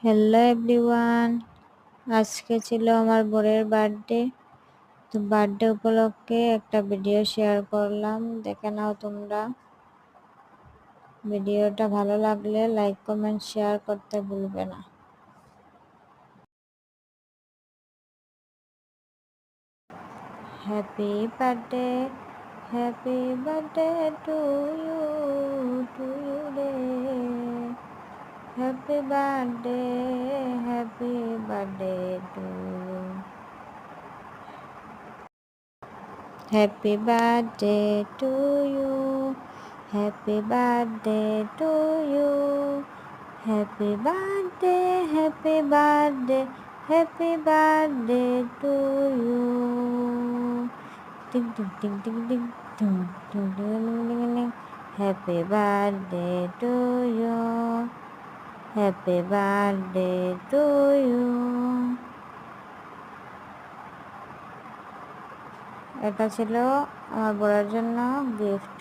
Hello everyone, আজকে ছিল আমার বোনের বার্থডে। তো বার্থডে উপলক্ষে একটা ভিডিও শেয়ার করলাম, দেখে নাও তোমরা। ভিডিওটা ভালো লাগলে লাইক কমেন্ট শেয়ার করতে ভুলবে না। Happy birthday, happy birthday to you, রে। Happy birthday, happy birthday to you. Happy birthday to you. Happy birthday to you. Happy birthday, happy birthday, happy birthday to you. Ding ding ding ding ding ding ding ding ding ding. Happy birthday to you. Happy birthday to you. এটা ছিল আমার বলার জন্য gift.